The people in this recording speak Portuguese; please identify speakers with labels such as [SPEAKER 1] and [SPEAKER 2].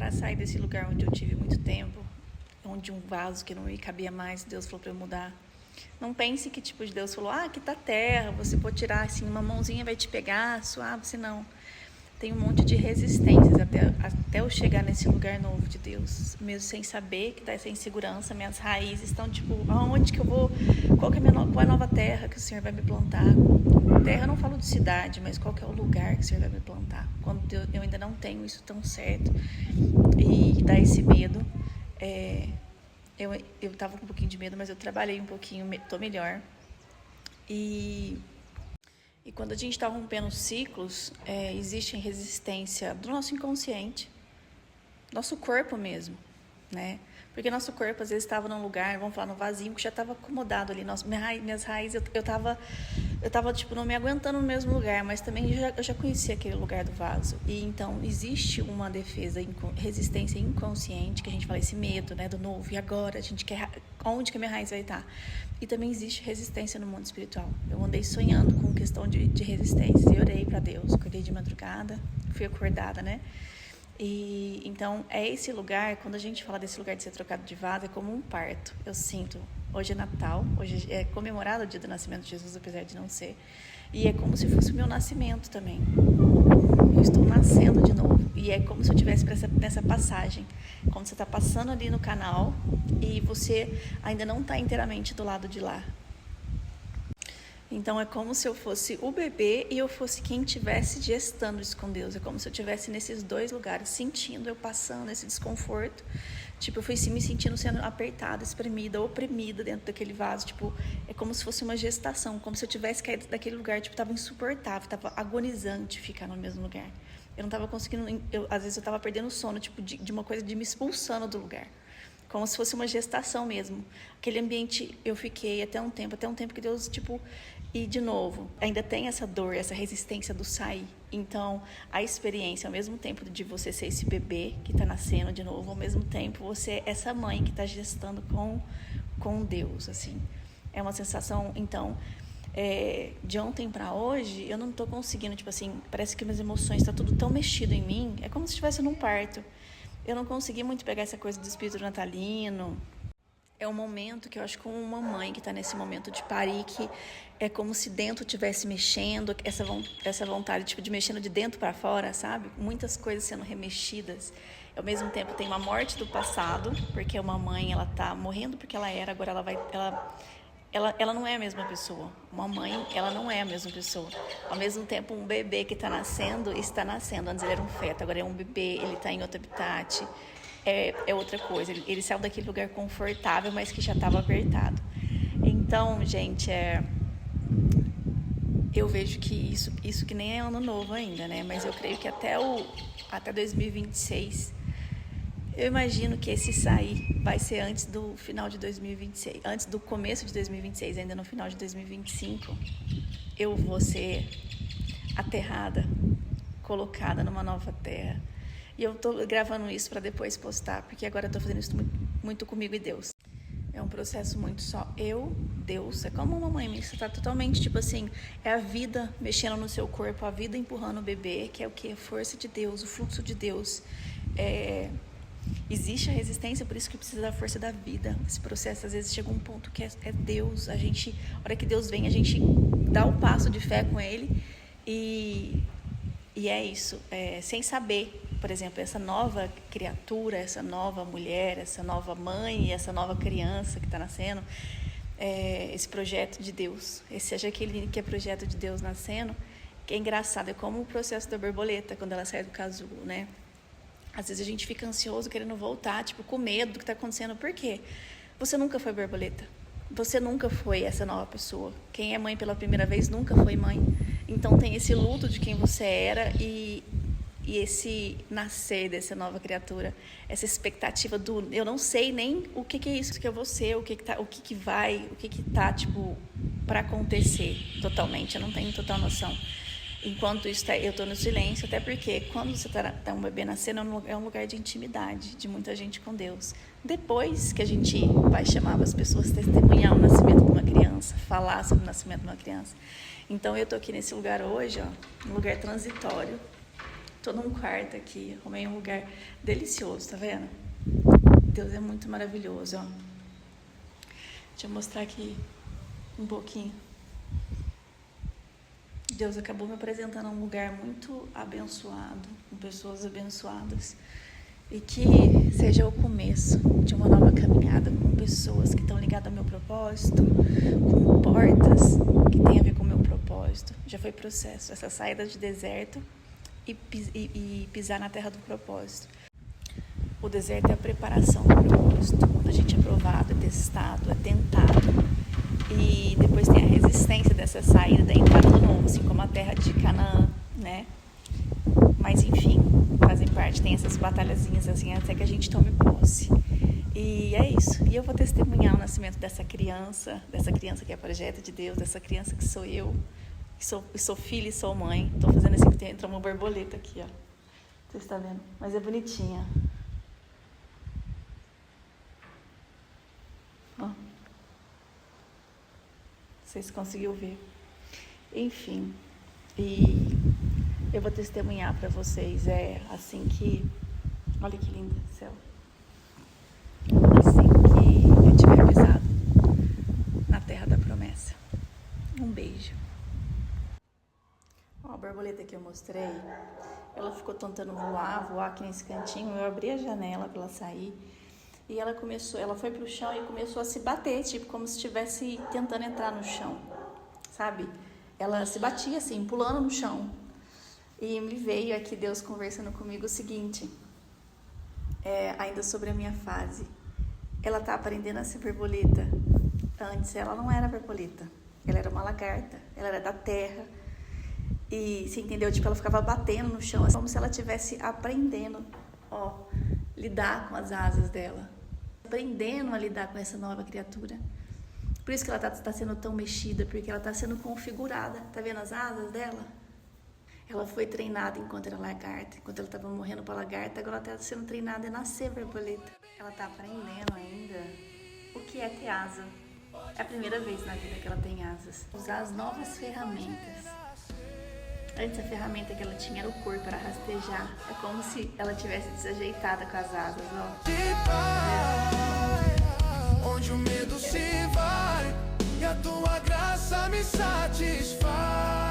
[SPEAKER 1] para sair desse lugar onde eu tive muito tempo, onde um vaso que não me cabia mais, Deus falou para eu mudar. Não pense que tipo de Deus falou, aqui tá terra, você pode tirar assim, uma mãozinha vai te pegar, suave, se não. Tem um monte de resistências até eu chegar nesse lugar novo de Deus, mesmo sem saber que tá essa insegurança, minhas raízes estão tipo, aonde que eu vou, qual é a nova terra que o Senhor vai me plantar? Terra eu não falo de cidade, mas qual que é o lugar que o Senhor vai me plantar? Quando eu ainda não tenho isso tão certo e dá esse medo, eu tava com um pouquinho de medo, mas eu trabalhei um pouquinho, tô melhor. E quando a gente está rompendo ciclos, existe resistência do nosso inconsciente, nosso corpo mesmo, né? Porque nosso corpo, às vezes, estava num lugar, vamos falar, no vazio, que já estava acomodado ali. Minhas raízes, eu tava, tipo, não me aguentando no mesmo lugar, mas também eu já conhecia aquele lugar do vaso. E, então, existe uma defesa, resistência inconsciente, que a gente fala, esse medo, né, do novo. E agora? A gente quer, onde que a minha raiz vai estar? E também existe resistência no mundo espiritual. Eu andei sonhando com questão de resistência. E orei para Deus, acordei de madrugada, fui acordada, né? E então é esse lugar, quando a gente fala desse lugar de ser trocado de vaso, é como um parto. Eu sinto, hoje é Natal, hoje é comemorado o dia do nascimento de Jesus, apesar de não ser. E é como se fosse o meu nascimento também. Eu estou nascendo de novo. E é como se eu estivesse nessa passagem. Quando você está passando ali no canal e você ainda não está inteiramente do lado de lá. Então, é como se eu fosse o bebê e eu fosse quem estivesse gestando isso com Deus. É como se eu estivesse nesses dois lugares, sentindo, eu passando esse desconforto. Tipo, eu fui me sentindo sendo apertada, espremida, oprimida dentro daquele vaso. Tipo, é como se fosse uma gestação, como se eu tivesse caído daquele lugar. Tipo, tava insuportável, tava agonizante ficar no mesmo lugar. Eu não tava conseguindo, às vezes eu tava perdendo o sono, tipo, de uma coisa de me expulsando do lugar. Como se fosse uma gestação mesmo. Aquele ambiente, eu fiquei até um tempo que Deus, tipo... E, de novo, ainda tem essa dor, essa resistência do sair. Então, a experiência, ao mesmo tempo de você ser esse bebê que está nascendo de novo, ao mesmo tempo você é essa mãe que está gestando com Deus, assim. É uma sensação, então... de ontem para hoje, eu não estou conseguindo, tipo assim, parece que minhas emoções estão tudo tão mexido em mim. É como se estivesse num parto. Eu não consegui muito pegar essa coisa do espírito natalino. É um momento que eu acho que como uma mãe que está nesse momento de parir, que é como se dentro estivesse mexendo, essa vontade tipo, de mexendo de dentro para fora, sabe? Muitas coisas sendo remexidas. Ao mesmo tempo tem uma morte do passado, porque uma mãe, ela tá morrendo porque ela era, agora ela não é a mesma pessoa. Uma mãe, ela não é a mesma pessoa. Ao mesmo tempo, um bebê que está nascendo. Antes ele era um feto, agora é um bebê, ele está em outro habitat. É outra coisa. Ele saiu daquele lugar confortável, mas que já estava apertado. Então, gente, eu vejo que isso que nem é ano novo ainda, né? Mas eu creio que até 2026... Eu imagino que esse sair vai ser antes do final de 2026, antes do começo de 2026, ainda no final de 2025, eu vou ser aterrada, colocada numa nova terra. E eu tô gravando isso para depois postar, porque agora eu tô fazendo isso muito comigo e Deus. É um processo muito só eu, Deus. É como uma mãe, você tá totalmente, tipo assim, é a vida mexendo no seu corpo, a vida empurrando o bebê, que é o quê? A força de Deus, o fluxo de Deus. Existe a resistência, por isso que precisa da força da vida. Esse processo, às vezes, chega um ponto que é Deus. A hora que Deus vem, a gente dá o passo de fé com Ele. E é isso. Sem saber, por exemplo, essa nova criatura, essa nova mulher, essa nova mãe, essa nova criança que está nascendo, esse projeto de Deus, seja aquele que é projeto de Deus nascendo, que é engraçado. É como o processo da borboleta, quando ela sai do casulo, né? Às vezes a gente fica ansioso, querendo voltar, tipo, com medo do que está acontecendo. Por quê? Você nunca foi borboleta. Você nunca foi essa nova pessoa. Quem é mãe pela primeira vez nunca foi mãe. Então tem esse luto de quem você era e esse nascer dessa nova criatura. Essa expectativa do... Eu não sei nem o que é isso que eu vou ser, o que tá, tipo, para acontecer totalmente. Eu não tenho total noção. Enquanto isso, eu estou no silêncio, até porque quando você está um bebê nascendo, é um lugar de intimidade, de muita gente com Deus. Depois que a gente vai chamar as pessoas a testemunhar o nascimento de uma criança, falar sobre o nascimento de uma criança. Então, eu estou aqui nesse lugar hoje, um lugar transitório, Tô num quarto aqui, arrumei um lugar delicioso, tá vendo? Deus é muito maravilhoso, ó. Deixa eu mostrar aqui um pouquinho. Deus acabou me apresentando um lugar muito abençoado, com pessoas abençoadas. E que seja o começo de uma nova caminhada com pessoas que estão ligadas ao meu propósito, com portas que têm a ver com o meu propósito. Já foi processo, essa saída de deserto e pisar na terra do propósito. O deserto é a preparação do propósito. Quando a gente é provado, é testado, é tentado. E depois tem a resistência dessa saída, da entrada no novo, assim como a terra de Canaã, né? Mas enfim, fazem parte, tem essas batalhazinhas assim, até que a gente tome posse. E é isso. E eu vou testemunhar o nascimento dessa criança que é projeto de Deus, dessa criança que sou eu, que sou filha e sou mãe. Tô fazendo assim, que entra uma borboleta aqui, ó. Vocês estão vendo? Mas é bonitinha. Ó. Vocês conseguiram ver. Enfim. E eu vou testemunhar para vocês, assim que... Olha que lindo o céu. Assim que eu tiver pisado na terra da promessa. Um beijo. Ó, a borboleta que eu mostrei, ela ficou tentando voar aqui nesse cantinho. Eu abri a janela para ela sair. E ela foi pro chão e começou a se bater, tipo, como se estivesse tentando entrar no chão, sabe? Ela se batia assim, pulando no chão. E me veio aqui Deus conversando comigo o seguinte, ainda sobre a minha fase. Ela tá aprendendo a ser borboleta. Antes ela não era borboleta, ela era uma lagarta, ela era da terra. E, você entendeu? Tipo, ela ficava batendo no chão, como se ela estivesse aprendendo, lidar com as asas dela. Aprendendo a lidar com essa nova criatura. Por isso que ela tá sendo tão mexida, porque ela tá sendo configurada. Tá vendo as asas dela? Ela foi treinada enquanto era lagarta, enquanto ela estava morrendo para lagarta, agora ela está sendo treinada a nascer borboleta. Ela está aprendendo ainda o que é ter asa. É a primeira vez na vida que ela tem asas. Usar as novas ferramentas. Antes a ferramenta que ela tinha era o corpo, era rastejar. É como se ela tivesse desajeitada com as asas,
[SPEAKER 2] onde o medo se vai e a tua graça me satisfaz.